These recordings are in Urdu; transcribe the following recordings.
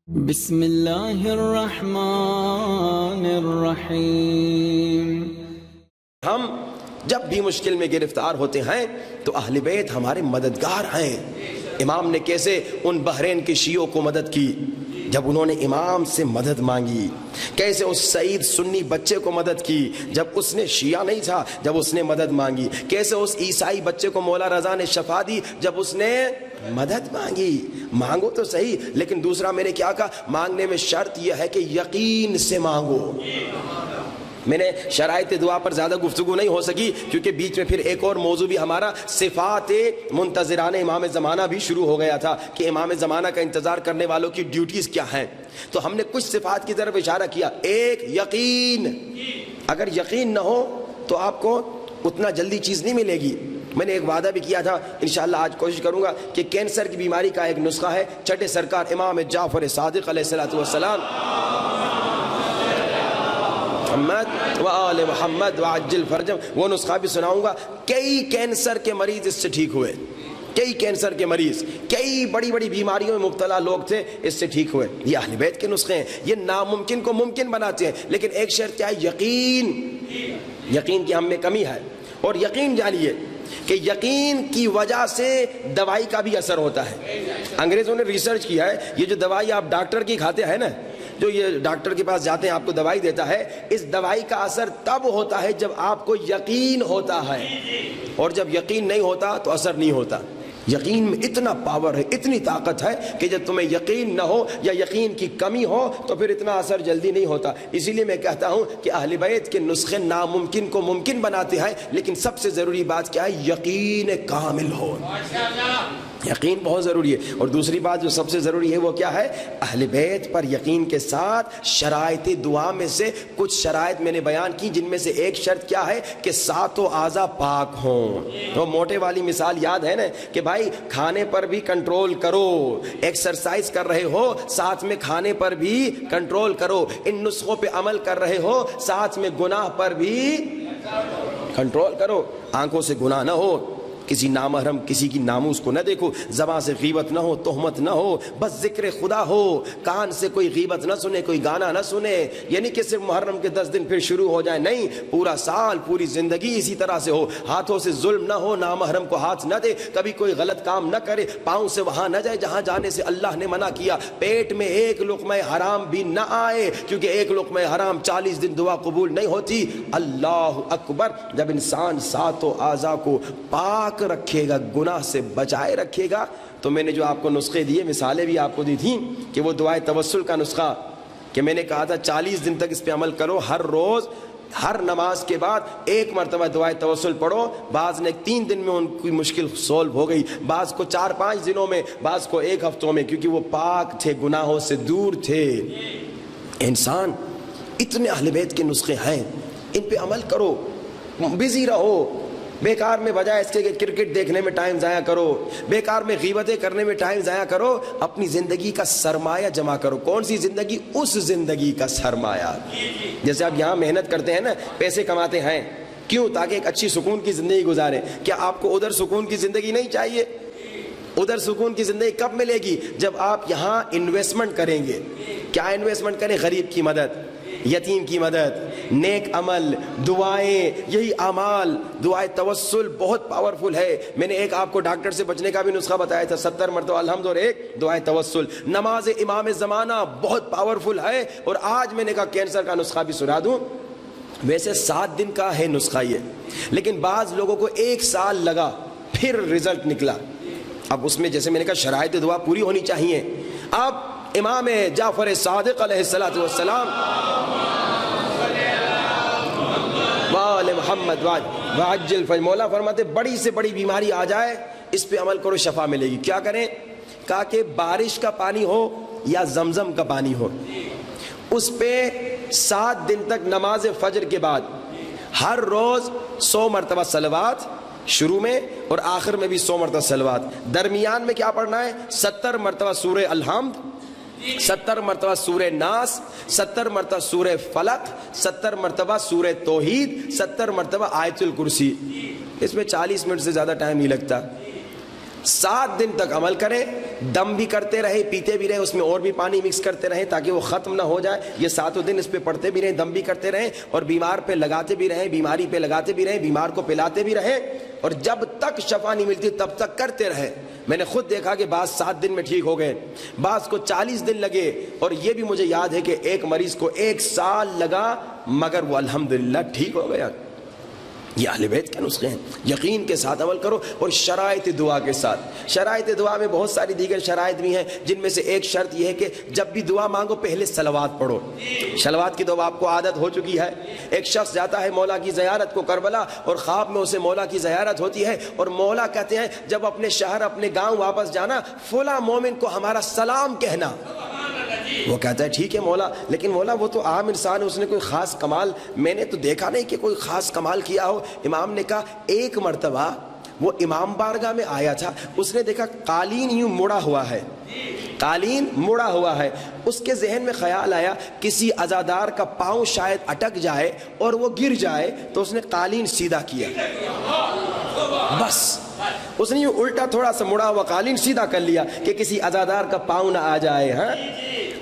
بسم اللہ الرحمن الرحیم۔ ہم جب بھی مشکل میں گرفتار ہوتے ہیں تو اہل بیت ہمارے مددگار ہیں۔ امام نے کیسے ان بحرین کے شیعوں کو مدد کی جب انہوں نے امام سے مدد مانگی، کیسے اس سعید سنی بچے کو مدد کی جب اس نے شیعہ نہیں تھا، جب اس نے مدد مانگی، کیسے اس عیسائی بچے کو مولا رضا نے شفا دی جب اس نے مدد مانگی۔ مانگو تو صحیح، لیکن دوسرا میں نے کیا کہا، مانگنے میں شرط یہ ہے کہ یقین سے مانگو۔ میں نے شرائط دعا پر زیادہ گفتگو نہیں ہو سکی کیونکہ بیچ میں پھر ایک اور موضوع بھی ہمارا صفات منتظران امام زمانہ بھی شروع ہو گیا تھا کہ امام زمانہ کا انتظار کرنے والوں کی ڈیوٹیز کیا ہیں، تو ہم نے کچھ صفات کی طرف اشارہ کیا۔ ایک، یقین۔ اگر یقین نہ ہو تو آپ کو اتنا جلدی چیز نہیں ملے گی۔ میں نے ایک وعدہ بھی کیا تھا، انشاءاللہ آج کوشش کروں گا کہ کینسر کی بیماری کا ایک نسخہ ہے، چھٹے سرکار امام جعفر صادق علیہ السلام محمد و آل محمد وعجل فرجم، وہ نسخہ بھی سناؤں گا۔ کئی کینسر کے مریض اس سے ٹھیک ہوئے، کئی کینسر کے مریض، کئی بڑی بڑی بیماریوں میں مبتلا لوگ تھے، اس سے ٹھیک ہوئے۔ یہ اہل بیت کے نسخے ہیں، یہ ناممکن کو ممکن بناتے ہیں، لیکن ایک شرط کیا ہے، یقین۔ یقین کی ہم میں کمی ہے، اور یقین جانیے کہ یقین کی وجہ سے دوائی کا بھی اثر ہوتا ہے۔ انگریزوں نے ریسرچ کیا ہے، یہ جو دوائی آپ ڈاکٹر کی کھاتے ہیں نا، جو یہ ڈاکٹر کے پاس جاتے ہیں آپ کو دوائی دیتا ہے، اس دوائی کا اثر تب ہوتا ہے جب آپ کو یقین ہوتا ہے، اور جب یقین نہیں ہوتا تو اثر نہیں ہوتا۔ یقین میں اتنا پاور ہے، اتنی طاقت ہے کہ جب تمہیں یقین نہ ہو یا یقین کی کمی ہو تو پھر اتنا اثر جلدی نہیں ہوتا۔ اسی لیے میں کہتا ہوں کہ اہل بیت کے نسخے ناممکن کو ممکن بناتے ہیں، لیکن سب سے ضروری بات کیا ہے، یقین کامل ہو۔ یقین بہت ضروری ہے۔ اور دوسری بات جو سب سے ضروری ہے وہ کیا ہے، اہل بیت پر یقین کے ساتھ شرائط دعا میں سے کچھ شرائط میں نے بیان کی، جن میں سے ایک شرط کیا ہے کہ ساتوں اعضاء پاک ہوں۔ وہ موٹے والی مثال یاد ہے نا کہ بھائی کھانے پر بھی کنٹرول کرو، ایکسرسائز کر رہے ہو ساتھ میں کھانے پر بھی کنٹرول کرو، ان نسخوں پہ عمل کر رہے ہو ساتھ میں گناہ پر بھی کنٹرول کرو۔ آنکھوں سے گناہ نہ ہو، کسی نامحرم کسی کی ناموس کو نہ دیکھو، زبان سے غیبت نہ ہو، تہمت نہ ہو، بس ذکر خدا ہو، کان سے کوئی غیبت نہ سنے، کوئی گانا نہ سنے، یعنی کہ صرف محرم کے 10 دن پھر شروع ہو جائے، نہیں، پورا سال پوری زندگی اسی طرح سے ہو۔ ہاتھوں سے ظلم نہ ہو، نامحرم کو ہاتھ نہ دے، کبھی کوئی غلط کام نہ کرے، پاؤں سے وہاں نہ جائے جہاں جانے سے اللہ نے منع کیا، پیٹ میں ایک لقمہ حرام بھی نہ آئے، کیونکہ ایک لقمہ حرام 40 دن دعا قبول نہیں ہوتی۔ اللہ اکبر۔ جب انسان ساتوں اعضاء کو پاک رکھے گا، گناہ سے بچائے رکھے گا، تو میں نے جو آپ کو نسخے دیے، مثالیں بھی آپ کو دی تھیں کہ وہ دعائے توسل کا نسخہ کہ میں نے کہا تھا 40 دن تک اس پہ عمل کرو، ہر روز ہر نماز کے بعد ایک مرتبہ دعائے توسل پڑھو۔ بعض نے 3 دن میں ان کی مشکل سولو ہو گئی، بعض کو 4-5 دنوں میں، بعض کو 1 ہفتوں میں، کیونکہ وہ پاک تھے، گناہوں سے دور تھے۔ انسان اتنے اہل بیت کے نسخے ہیں، ان پہ عمل کرو، بزی رہو، بیکار میں بجائے اس کے کرکٹ دیکھنے میں ٹائم ضائع کرو، بیکار میں غیبتیں کرنے میں ٹائم ضائع کرو، اپنی زندگی کا سرمایہ جمع کرو۔ کون سی زندگی؟ اس زندگی کا سرمایہ۔ جیسے آپ یہاں محنت کرتے ہیں نا، پیسے کماتے ہیں، کیوں؟ تاکہ ایک اچھی سکون کی زندگی گزاریں۔ کیا آپ کو ادھر سکون کی زندگی نہیں چاہیے؟ ادھر سکون کی زندگی کب ملے گی؟ جب آپ یہاں انویسٹمنٹ کریں گے۔ کیا انویسٹمنٹ کریں؟ غریب کی مدد، یتیم کی مدد، نیک عمل، دعائیں، یہی اعمال۔ دعائے توسل بہت پاورفل ہے۔ میں نے ایک آپ کو ڈاکٹر سے بچنے کا بھی نسخہ بتایا تھا، 70 مرتبہ الحمد اور ایک دعائے توسل۔ نماز امام زمانہ بہت پاورفل ہے، اور آج میں نے کہا کینسر کا نسخہ بھی سنا دوں۔ ویسے 7 دن کا ہے نسخہ یہ، لیکن بعض لوگوں کو 1 سال لگا پھر رزلٹ نکلا۔ اب اس میں جیسے میں نے کہا شرائط دعا پوری ہونی چاہیے۔ اب امام جعفر صادق علیہ السلام وآل محمد وعجل فرج، مولا فرماتے بڑی سے بڑی بیماری آ جائے اس پہ عمل کرو، شفا ملے گی۔ کیا کریں؟ کہا کہ بارش کا پانی ہو یا زمزم کا پانی ہو، اس پہ 7 دن تک نماز فجر کے بعد ہر روز 100 مرتبہ صلوات، شروع میں اور آخر میں بھی 100 مرتبہ صلوات۔ درمیان میں کیا پڑھنا ہے؟ 70 مرتبہ سورہ الحمد، 70 مرتبہ سورہ ناس، 70 مرتبہ سورہ فلق، 70 مرتبہ سورہ توحید، 70 مرتبہ آیت الکرسی۔ اس میں 40 منٹ سے زیادہ ٹائم نہیں لگتا۔ 7 دن تک عمل کریں، دم بھی کرتے رہے, پیتے بھی رہے, اس میں اور بھی پانی مکس کرتے رہے تاکہ وہ ختم نہ ہو جائے. یہ 7 دن اس پہ پڑھتے بھی رہیں, دم بھی کرتے رہیں, اور بیمار پہ لگاتے بھی رہیں, بیماری پہ لگاتے بھی رہیں, بیمار کو پلاتے بھی رہیں, اور جب تک شفا نہیں ملتی تب تک کرتے رہے. میں نے خود دیکھا کہ بعض 7 دن میں ٹھیک ہو گئے, بعض کو 40 دن لگے, اور یہ بھی مجھے یاد ہے کہ ایک مریض کو 1 سال لگا مگر وہ الحمدللہ ٹھیک ہو گیا. یہ اہل بیت کے نسخے ہیں. یقین کے ساتھ عمل کرو, اور شرائط دعا کے ساتھ. شرائط دعا میں بہت ساری دیگر شرائط بھی ہیں, جن میں سے ایک شرط یہ ہے کہ جب بھی دعا مانگو پہلے صلوات پڑھو. صلوات کی تو آپ کو عادت ہو چکی ہے. ایک شخص جاتا ہے مولا کی زیارت کو کربلا, اور خواب میں اسے مولا کی زیارت ہوتی ہے, اور مولا کہتے ہیں جب اپنے شہر اپنے گاؤں واپس جانا فلاں مومن کو ہمارا سلام کہنا. وہ کہتا ہے ٹھیک ہے مولا, لیکن مولا وہ تو عام انسان ہے, اس نے کوئی خاص کمال میں نے تو دیکھا نہیں کہ کوئی خاص کمال کیا ہو. امام نے کہا ایک مرتبہ وہ امام بارگاہ میں آیا تھا, اس نے دیکھا قالین یوں مڑا ہوا ہے, قالین مڑا ہوا ہے. اس کے ذہن میں خیال آیا کسی عزادار کا پاؤں شاید اٹک جائے اور وہ گر جائے, تو اس نے قالین سیدھا کیا. بس اس نے یوں الٹا تھوڑا سا مڑا ہوا قالین سیدھا کر لیا کہ کسی عزادار کا پاؤں نہ آ جائے. ہاں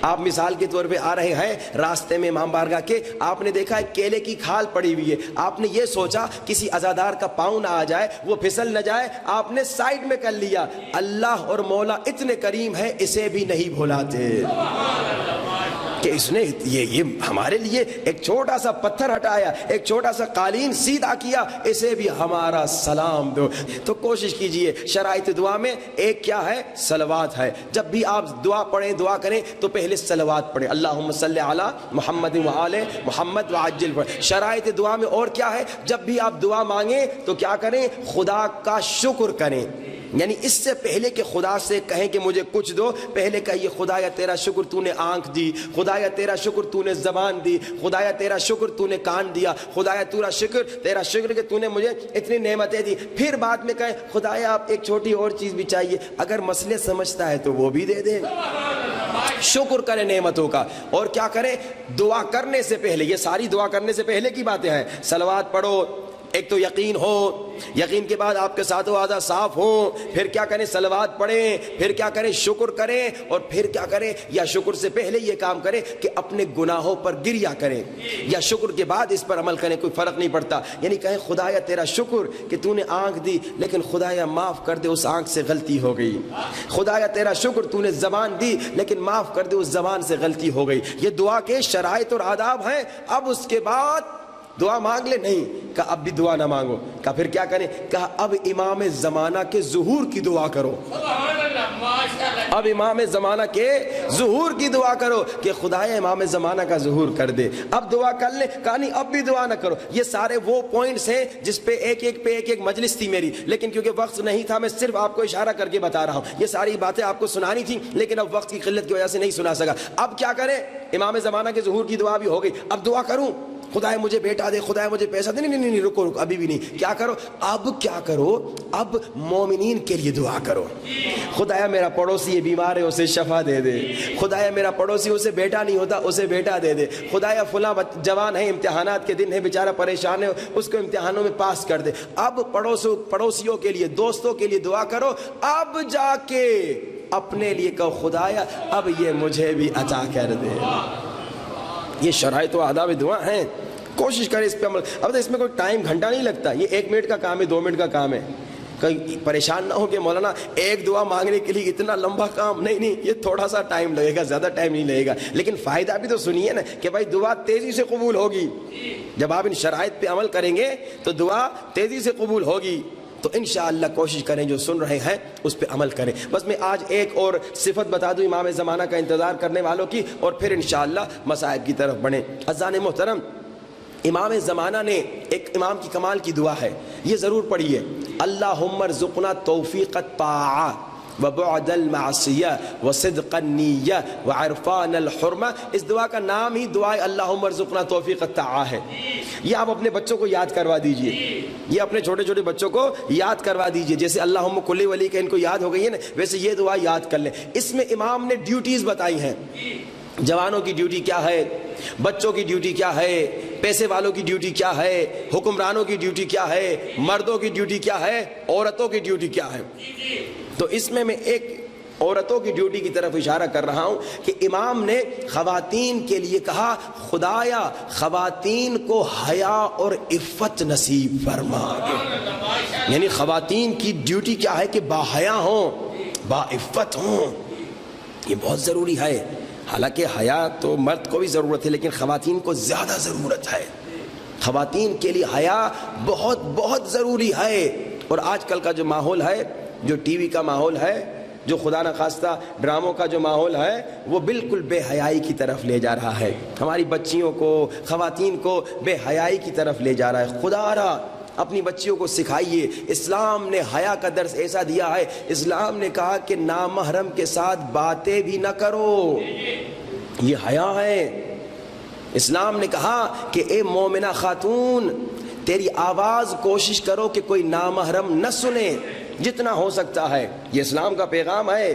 آپ مثال کے طور پہ آ رہے ہیں راستے میں امام بارگاہ کے, آپ نے دیکھا ایک کیلے کی کھال پڑی ہوئی ہے, آپ نے یہ سوچا کسی عزادار کا پاؤں نہ آ جائے, وہ پھسل نہ جائے, آپ نے سائڈ میں کر لیا. اللہ اور مولا اتنے کریم ہے اسے بھی نہیں بھلاتے کہ اس نے یہ ہمارے لیے ایک چھوٹا سا پتھر ہٹایا, ایک چھوٹا سا قالین سیدھا کیا, اسے بھی ہمارا سلام دو. تو کوشش کیجئے. شرائط دعا میں ایک کیا ہے؟ صلوات ہے. جب بھی آپ دعا پڑھیں دعا کریں تو پہلے صلوات پڑھیں, اللہم صلی علی محمد وآل محمد وعجل. شرائط دعا میں اور کیا ہے؟ جب بھی آپ دعا مانگیں تو کیا کریں؟ خدا کا شکر کریں. یعنی اس سے پہلے کہ خدا سے کہیں کہ مجھے کچھ دو, پہلے کہیے خدایا تیرا شکر تو نے آنکھ دی, خدایا تیرا شکر تو نے زبان دی, خدایا تیرا شکر تو نے کان دیا, خدایا تیرا شکر کہ تو نے مجھے اتنی نعمتیں دی. پھر بعد میں کہیں خدایا آپ ایک چھوٹی اور چیز بھی چاہیے, اگر مسئلے سمجھتا ہے تو وہ بھی دے دے. شکر کریں نعمتوں کا. اور کیا کریں؟ دعا کرنے سے پہلے, یہ ساری دعا کرنے سے پہلے کی باتیں ہیں, صلوات پڑھو. ایک تو یقین ہو, یقین کے بعد آپ کے ساتھوں اعضاء صاف ہوں, پھر کیا کریں؟ صلوات پڑھیں, پھر کیا کریں؟ شکر کریں, اور پھر کیا کریں؟ یا شکر سے پہلے یہ کام کریں کہ اپنے گناہوں پر گریا کریں, یا شکر کے بعد اس پر عمل کریں, کوئی فرق نہیں پڑتا. یعنی کہیں خدایا تیرا شکر کہ تو نے آنکھ دی, لیکن خدایا معاف کر دے اس آنکھ سے غلطی ہو گئی. خدایا تیرا شکر تو نے زبان دی, لیکن معاف کر دے اس زبان سے غلطی ہو گئی. یہ دعا کے شرائط اور آداب ہیں. اب اس کے بعد دعا مانگ لے, نہیں کہا اب بھی دعا نہ مانگو. کہا پھر کیا کریں؟ کہا اب امام زمانہ کے ظہور کی دعا کرو. اب امام زمانہ کے ظہور کی دعا کرو کہ خدایا امام زمانہ کا ظہور کر دے. اب دعا کر لیں. کہا نہیں اب بھی دعا نہ کرو. یہ سارے وہ پوائنٹس ہیں جس پہ ایک مجلس تھی میری, لیکن کیونکہ وقت نہیں تھا میں صرف آپ کو اشارہ کر کے بتا رہا ہوں. یہ ساری باتیں آپ کو سنانی تھی, لیکن اب وقت کی قلت کی وجہ سے نہیں سنا سکا. اب کیا کریں؟ امام زمانہ کے ظہور کی دعا بھی ہو گئی. اب دعا کروں خدایا مجھے بیٹا دے, خدایا مجھے پیسہ دے. نہیں رکو ابھی بھی نہیں. کیا کرو؟ اب کیا کرو؟ اب مومنین کے لیے دعا کرو. خدایا میرا پڑوسی یہ بیمار ہے اسے شفا دے دے. خدایا میرا پڑوسی اسے بیٹا نہیں ہوتا اسے بیٹا دے دے. خدایا فلاں جوان ہے امتحانات کے دن ہے بیچارہ پریشان ہے اس کو امتحانوں میں پاس کر دے. اب پڑوسیوں کے لیے دوستوں کے لیے دعا کرو. اب جا کے اپنے لیے کہو خدایا اب یہ مجھے بھی عطا کر دے. یہ شرائط و آداب دعا ہیں. کوشش کریں اس پہ عمل. اب تو اس میں کوئی ٹائم گھنٹہ نہیں لگتا, یہ 1 منٹ کا کام ہے, 2 منٹ کا کام ہے. کہیں پریشان نہ ہو کہ مولانا ایک دعا مانگنے کے لیے اتنا لمبا کام. نہیں یہ تھوڑا سا ٹائم لگے گا, زیادہ ٹائم نہیں لگے گا, لیکن فائدہ بھی تو سنیے نا کہ بھائی دعا تیزی سے قبول ہوگی. جب آپ ان شرائط پہ عمل کریں گے تو دعا تیزی سے قبول ہوگی. تو انشاءاللہ کوشش کریں جو سن رہے ہیں اس پہ عمل کریں. بس میں آج ایک اور صفت بتا دوں امام زمانہ کا انتظار کرنے والوں کی, اور پھر انشاءاللہ مسائل کی طرف بڑھیں. عزیزان محترم, امام زمانہ نے ایک امام کی کمال کی دعا ہے, یہ ضرور پڑھیے. اللہم ارزقنا توفیق الطاعہ وبعد المعصیہ وصدق النیہ وعرفان الحرمہ. اس دعا کا نام ہی دعائے اللہم ارزقنا توفیق الطاعہ ہے. یہ آپ اپنے بچوں کو یاد کروا دیجئے, یہ اپنے چھوٹے چھوٹے بچوں کو یاد کروا دیجئے. جیسے اللہم کلی ولی کا ان کو یاد ہو گئی ہے نا, ویسے یہ دعا یاد کر لیں. اس میں امام نے ڈیوٹیز بتائی ہیں. جوانوں کی ڈیوٹی کیا ہے, بچوں کی ڈیوٹی کیا ہے, پیسے والوں کی ڈیوٹی کیا ہے, حکمرانوں کی ڈیوٹی کیا ہے, مردوں کی ڈیوٹی کیا ہے, عورتوں کی ڈیوٹی کیا ہے. تو اس میں ایک عورتوں کی ڈیوٹی کی طرف اشارہ کر رہا ہوں کہ امام نے خواتین کے لیے کہا خدایا خواتین کو حیا اور عفت نصیب فرما، یعنی خواتین کی ڈیوٹی کیا ہے کہ باحیا ہوں، با عفت ہوں، یہ بہت ضروری ہے۔ حالانکہ حیا تو مرد کو بھی ضرورت ہے لیکن خواتین کو زیادہ ضرورت ہے، خواتین کے لیے حیا بہت بہت ضروری ہے۔ اور آج کل کا جو ماحول ہے، جو ٹی وی کا ماحول ہے، جو خدا نخواستہ ڈراموں کا جو ماحول ہے، وہ بالکل بے حیائی کی طرف لے جا رہا ہے، ہماری بچیوں کو، خواتین کو بے حیائی کی طرف لے جا رہا ہے۔ خدا را اپنی بچیوں کو سکھائیے، اسلام نے حیا کا درس ایسا دیا ہے، اسلام نے کہا کہ نامحرم کے ساتھ باتیں بھی نہ کرو، یہ حیا ہے۔ اسلام نے کہا کہ اے مومنہ خاتون تیری آواز کوشش کرو کہ کوئی نامحرم نہ سنے جتنا ہو سکتا ہے، یہ اسلام کا پیغام ہے۔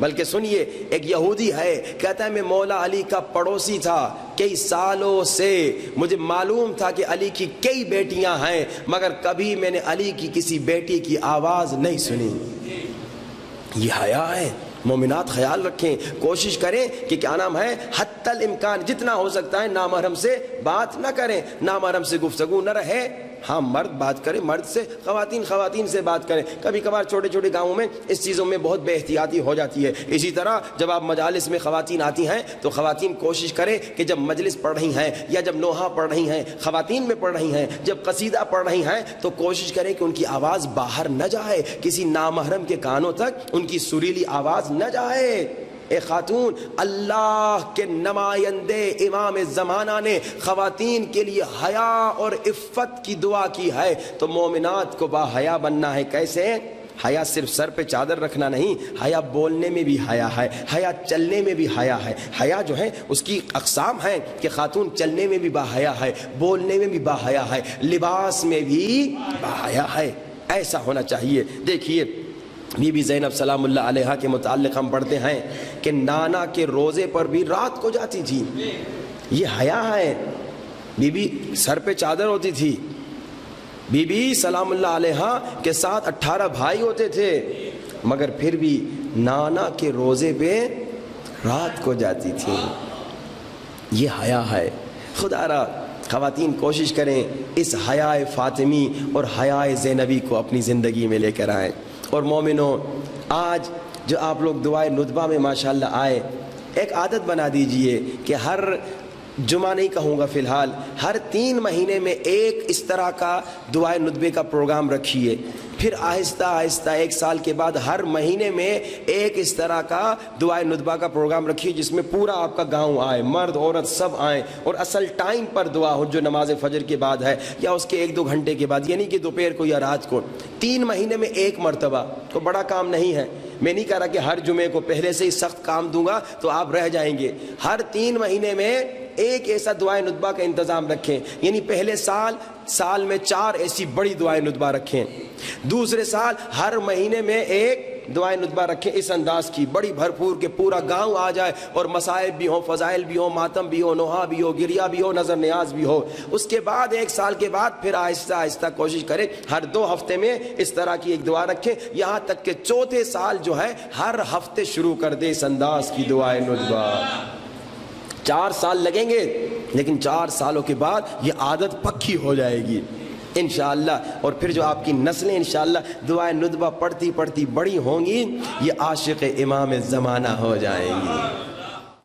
بلکہ سنیے، ایک یہودی ہے، کہتا ہے میں مولا علی کا پڑوسی تھا، کئی سالوں سے مجھے معلوم تھا کہ علی کی کئی بیٹیاں ہیں مگر کبھی میں نے علی کی کسی بیٹی کی آواز نہیں سنی۔ یہ حیا ہے۔ مومنات خیال رکھیں، کوشش کریں کہ کیا نام ہے حتی الامکان جتنا ہو سکتا ہے نامحرم سے بات نہ کریں، نامحرم سے گفتگو نہ رہے۔ ہاں مرد بات کریں مرد سے، خواتین سے بات کریں۔ کبھی کبھار چھوٹے چھوٹے گاؤں میں اس چیزوں میں بہت بے احتیاطی ہو جاتی ہے۔ اسی طرح جب آپ مجالس میں خواتین آتی ہیں تو خواتین کوشش کریں کہ جب مجلس پڑھ رہی ہیں یا جب نوحہ پڑھ رہی ہیں، خواتین میں پڑھ رہی ہیں، جب قصیدہ پڑھ رہی ہیں تو کوشش کریں کہ ان کی آواز باہر نہ جائے، کسی نامحرم کے کانوں تک ان کی سریلی آواز نہ جائے۔ اے خاتون، اللہ کے نمائندے امام زمانہ نے خواتین کے لیے حیا اور عفت کی دعا کی ہے، تو مومنات کو با حیا بننا ہے۔ کیسے؟ حیا صرف سر پہ چادر رکھنا نہیں، حیا بولنے میں بھی حیا ہے، حیا چلنے میں بھی حیا ہے۔ حیا جو ہے اس کی اقسام ہیں کہ خاتون چلنے میں بھی با حیا ہے، بولنے میں بھی با حیا ہے، لباس میں بھی با حیا ہے۔ ایسا ہونا چاہیے۔ دیکھیے بی بی زینب سلام اللہ علیہا کے متعلق ہم پڑھتے ہیں کہ نانا کے روزے پر بھی رات کو جاتی تھی، یہ حیا ہے۔ بی بی سر پہ چادر ہوتی تھی، بی بی سلام اللہ علیہا کے ساتھ 18 بھائی ہوتے تھے مگر پھر بھی نانا کے روزے پہ رات کو جاتی تھی، یہ حیا ہے۔ خدا را خواتین کوشش کریں اس حیا فاطمی اور حیا زینبی کو اپنی زندگی میں لے کر آئیں۔ اور مومنوں، آج جو آپ لوگ دعائے ندبہ میں ماشاءاللہ آئے، ایک عادت بنا دیجئے کہ ہر جمعہ نہیں کہوں گا، فی الحال ہر 3 مہینے میں ایک اس طرح کا دعائے ندبے کا پروگرام رکھیے، پھر آہستہ آہستہ 1 سال کے بعد ہر مہینے میں ایک اس طرح کا دعائے ندبہ کا پروگرام رکھیے جس میں پورا آپ کا گاؤں آئے، مرد عورت سب آئیں، اور اصل ٹائم پر دعا ہو جو نماز فجر کے بعد ہے یا اس کے 1-2 گھنٹے کے بعد، یعنی کہ دوپہر کو یا رات کو۔ 3 مہینے میں 1 مرتبہ، کوئی بڑا کام نہیں ہے۔ میں نہیں کہہ رہا کہ ہر جمعے کو پہلے سے ہی سخت کام دوں گا تو آپ رہ جائیں گے۔ ہر 3 مہینے میں ایک ایسا دعائے ندبہ کا انتظام رکھیں، یعنی پہلے سال میں 4 ایسی بڑی دعائے ندبہ رکھیں، دوسرے سال ہر مہینے میں ایک دعائے ندبہ رکھیں اس انداز کی بڑی بھرپور کہ پورا گاؤں آ جائے اور مصائب بھی ہوں، فضائل بھی ہوں، ماتم بھی ہو، نوحہ بھی ہو، گریہ بھی ہو، نظر نیاز بھی ہو۔ اس کے بعد 1 سال کے بعد پھر آہستہ آہستہ کوشش کریں ہر 2 ہفتے میں اس طرح کی ایک دعا رکھیں، یہاں تک کہ 4تھے سال جو ہے ہر ہفتے شروع کر دے اس انداز کی دعائے ندبہ۔ 4 سال لگیں گے لیکن 4 سالوں کے بعد یہ عادت پکی ہو جائے گی انشاءاللہ، اور پھر جو آپ کی نسلیں انشاءاللہ دعائے ندبہ پڑھتی پڑھتی بڑی ہوں گی، یہ عاشق امام زمانہ ہو جائیں گی۔